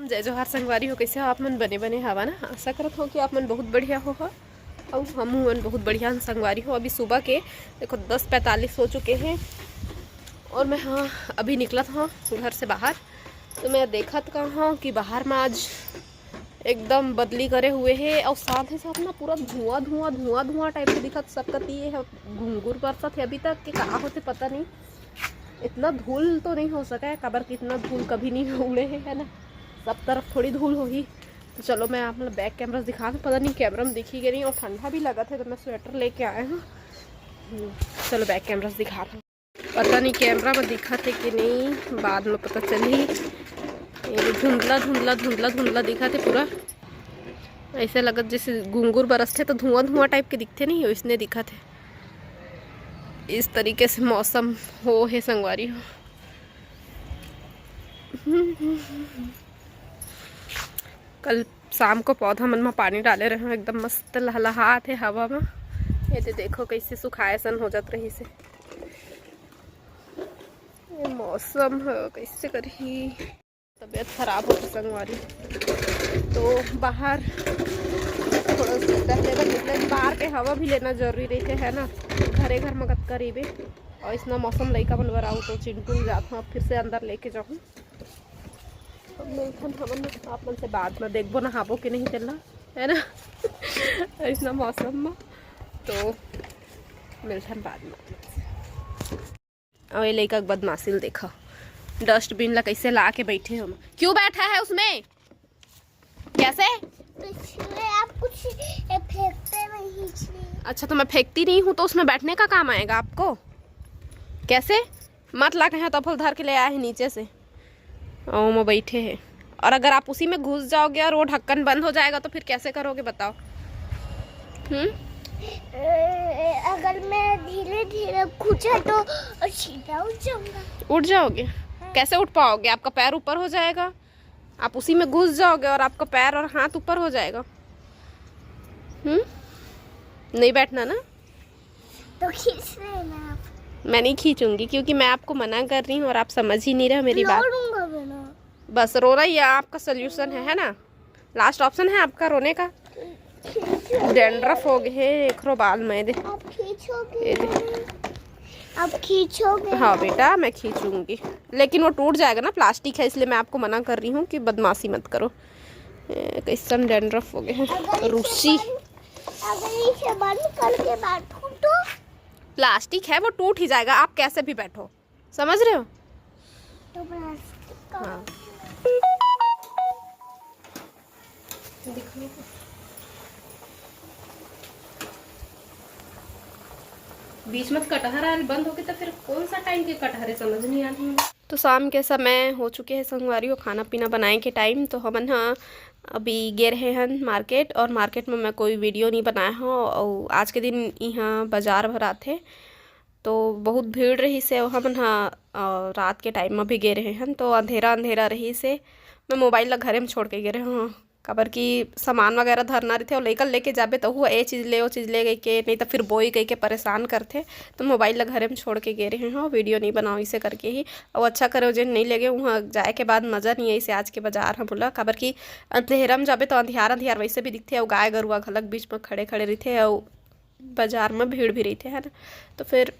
जय जोहार संगवारी हो, कैसे हो आप मन? बने बने हवा ना। आशा करत हो कि आप मन बहुत बढ़िया हो और हम मन बहुत बढ़िया संगवारी हो। अभी सुबह के देखो 10:45 हो चुके हैं और मैं अभी निकला था घर से बाहर। तो मैं देखत कहाँ कि बाहर में आज एकदम बदली करे हुए है और साथ ही साथ ना पूरा धुआं धुआं धुआं धुआं टाइप के दिखत सकती है। घुंघुर बरसत है अभी तक कि कहाँ होते पता नहीं। इतना धूल तो नहीं हो सका है, कबर की इतना धूल कभी नहीं उड़े है ना, सब तरफ थोड़ी धूल होगी। तो चलो मैं आप मतलब बैक कैमरा दिखा दूँ, पता नहीं कैमरा में दिखी गई नहीं और ठंडा भी लगा था तो मैं स्वेटर लेके आया हूँ। चलो बैक कैमरा दिखा दूँ, पता नहीं कैमरा में दिखा थे कि नहीं, बाद में पता चली। ये धुंधला धुंधला धुंधला धुंधला दिखा थे पूरा, ऐसे लगत जैसे घुंघुर बरसते तो धुआं धुआं टाइप के दिखते नहीं हो, इसने दिखा थे। इस तरीके से मौसम हो है संगवारी हो। कल शाम को पौधा मन में पानी डाले रहे, एकदम मस्त लहलहात है हवा में। ये तो देखो कैसे सुखाए सन हो जात रही से। ये मौसम है कैसे करही, तबीयत खराब होती संगवारी। तो बाहर थोड़ा निकले, बाहर के हवा भी लेना जरूरी रहते है ना, घरे घर में कत करीबे। और इतना मौसम लइका मन बराऊ तो चिंटू जाता हूँ, फिर से अंदर लेके जाऊँ। आप मन से बाद में देखबो नहाबो कि नहीं चलना है ना इतना मौसम में, तो मिलथन बाद में। और ये लइका बदमाशी देखा, डस्टबिन ला कैसे ला के बैठे हम। क्यों बैठा है उसमें? कैसे आप कुछ फेंकते नहीं? अच्छा तो मैं फेंकती नहीं हूँ तो उसमें बैठने का काम आएगा आपको? कैसे मत ला के तफल धर के ले आए हैं नीचे से और मैं बैठे हैं। और अगर आप उसी में घुस जाओगे और वो ढक्कन बंद हो जाएगा तो फिर कैसे करोगे बताओ? अगर मैं धीरे धीरे घुसा तो सीधा उठ जाऊंगा। उठ जाओगे? कैसे उठ पाओगे? आपका पैर ऊपर हो जाएगा, आप उसी में घुस जाओगे और आपका पैर और हाथ ऊपर हो जाएगा। नहीं बैठना ना तो खींच लेना आप। मैं नहीं खींचूंगी क्योंकि मैं आपको मना कर रही हूँ और आप समझ ही नहीं रहे मेरी बात। बस रोना ही आपका सोल्यूशन है ना? लास्ट ऑप्शन है आपका रोने का? डैंड्रफ हो गए है बाल में दे। आप खींचोगे? हाँ बेटा मैं खींचूंगी, लेकिन वो टूट जाएगा ना, प्लास्टिक है, इसलिए मैं आपको मना कर रही हूँ कि बदमाशी मत करो। कैसा डैंड्रफ हो गए हैं रूसी। अगर इसे बंद करके बैठूं तो? प्लास्टिक है वो टूट ही जाएगा, आप कैसे भी बैठो, समझ रहे हो? तो प्लास्टिक का हाँ बीच में कटहर आल बंद हो गए तो फिर कौन सा टाइम के कटहरे समझ नहीं आ रही। तो शाम के समय हो चुके हैं संगवारी हो, खाना पीना बनाए के टाइम। तो हमन अभी गे रहे हैं मार्केट, और मार्केट में मैं कोई वीडियो नहीं बनाया हूँ। और आज के दिन यहाँ बाजार भरा थे तो बहुत भीड़ रही से हमन रात के टाइम में भी गे रहे हैं, तो अंधेरा अंधेरा रही से मैं मोबाइल ला घरे में छोड़ के गे रहे हूँ। काबर की सामान वगैरह धरना रही थे और लेकर लेके जाबे तो हुआ ये चीज़ ले वो चीज़ ले गई के, नहीं तो फिर बोई गई के परेशान करते। तो मोबाइल ला घरे में छोड़ के गे रहे हैं, वीडियो नहीं बनाओ इसे करके ही। और अच्छा करो जिन नहीं लगे वहाँ जाए के बाद मज़ा नहीं आई से आज के बाजार हम बोला। काबर की अंधेरा में जाबे तो अंधियार अंधियार वैसे भी दिखते और गाय गरुआ घलक बीच में खड़े खड़े रहते और बाजार में भीड़ भी रहते है ना। तो फिर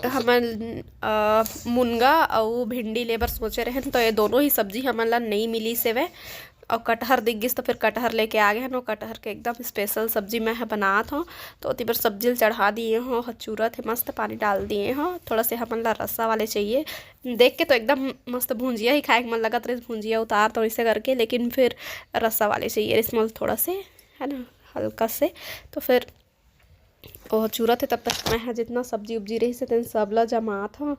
हमन मुनगा और भिंडी लेबर सोचे रहे तो ये दोनों ही सब्जी हमन ला नहीं मिली से वे। और कटहर दिख गई तो फिर कटहर लेके आ गए हैं। कटहर के एकदम स्पेशल सब्जी मैं बनात हूँ, तो उसी पर सब्जी चढ़ा दिए हो, चूरत है मस्त, पानी डाल दिए हो। थोड़ा से हमन ला रस्सा वाले चाहिए, देख के तो एकदम मस्त भुंजिया ही खाए मन लगा, तो भुंजिया उतार तो इसे करके, लेकिन फिर रस्सा वाले चाहिए इसमें थोड़ा से है ना, हल्का से। तो फिर वो चूरत है, तब तक मैं जितना सब्जी उब्जी रही से तेन सब ला जमात हूँ,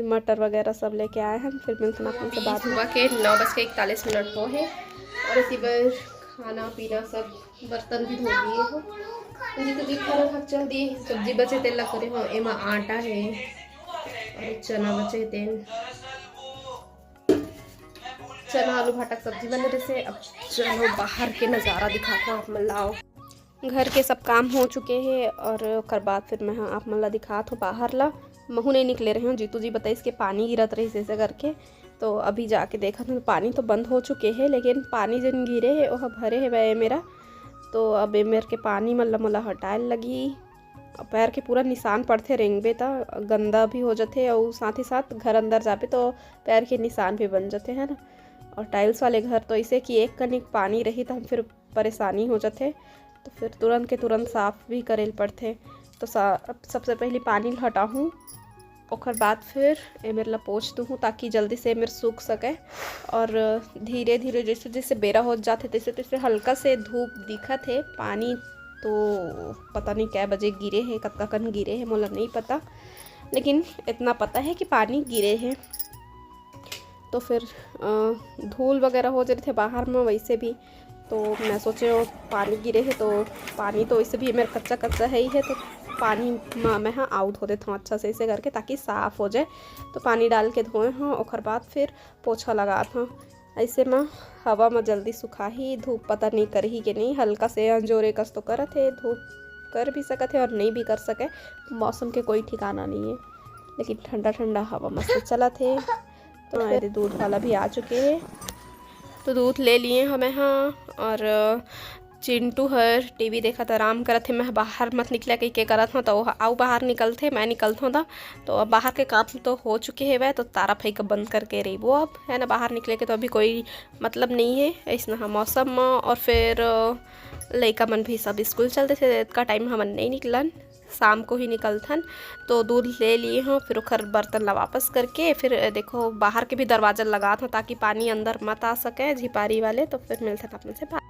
मटर वगैरह सब लेके आए हैं। फिर मिलते हैं आपसे बाद में। सुबह के 9:41 हो है और इसी पर खाना पीना सब बर्तन भी धो दिए हो, मुझे तो खाना भाग चल दिए। सब्जी बचे तेल ला करे हो, एमा आटा है और चना बचे तेल, चना आलू भाटक सब्जी बने रहे से। अब चलो बाहर के नज़ारा दिखाता हूँ आप मन लाओ। घर के सब काम हो चुके हैं और ओकर बाद फिर मैं आप मन ला दिखात हूँ बाहर ला। महू नहीं निकले रहे हूँ। जीतू जी बताइए इसके पानी गिरत रही ऐसे करके, तो अभी जाके देखा तो पानी तो बंद हो चुके हैं, लेकिन पानी जन गिरे है वह भरे है वह मेरा। तो अब मेरे के पानी मला हटाए लगी। पैर के पूरा निशान पड़ते रेंगबे तो गंदा भी हो जाते, और साथ ही साथ घर अंदर जाबे तो पैर के निशान भी बन जाते हैं ना। और टाइल्स वाले घर तो इसे कि एक कनिक पानी रही तो हम फिर परेशानी हो जाते, तो फिर तुरंत के तुरंत साफ़ भी करे पड़ते। तो सबसे पहले पानी हटाऊँ, और बाद फिर ए मेरे ला पोंछ दूँ ताकि जल्दी से मेरे सूख सके। और धीरे धीरे जैसे जैसे बेरा हो जाते तैसे तैसे हल्का से धूप दिखत है। पानी तो पता नहीं क्या बजे गिरे है, कत्का कन गिरे है मोला नहीं पता, लेकिन इतना पता है कि पानी गिरे हैं। तो फिर धूल वगैरह हो जाते थे बाहर में वैसे भी, तो मैं सोचे वो पानी गिरे है तो पानी तो वैसे भी मेरा कच्चा कच्चा है ही है, तो पानी मैं हाँ आउट हो देता हूँ अच्छा से ऐसे करके ताकि साफ़ हो जाए। तो पानी डाल के धोए हाँ, और बाद फिर पोछा लगा था। ऐसे में हवा में जल्दी सुखा ही, धूप पता नहीं कर ही कि नहीं, हल्का से अंजोरे कस तो करत है, धूप कर भी सकते है और नहीं भी कर सके, मौसम के कोई ठिकाना नहीं है। लेकिन ठंडा ठंडा हवा मस्त चला थे। तो मेरे दूध वाला भी आ चुके हैं, तो दूध ले लिए हमें हाँ। और चिंटू हर टीवी देखा था, आराम करत थे। मैं बाहर मत निकला कहीं के करत हूँ, तो आओ बाहर निकलते मैं निकलता हूँ। तो अब बाहर के काम तो हो चुके हैं वह, तो तारा फई का बंद करके रही वो अब है ना। बाहर निकले के तो अभी कोई मतलब नहीं है ऐसा हाँ मौसम में। और फिर लड़का मन भी सब स्कूल चलते थे, इतना टाइम हमन नहीं निकलन, शाम को ही निकलथन। तो दूध ले लिए हूँ, फिर ओखर बर्तन ला वापस करके फिर देखो बाहर के भी दरवाज़ा लगा था ताकि पानी अंदर मत आ सके झिपारी वाले। तो फिर मिलते अपने से बात।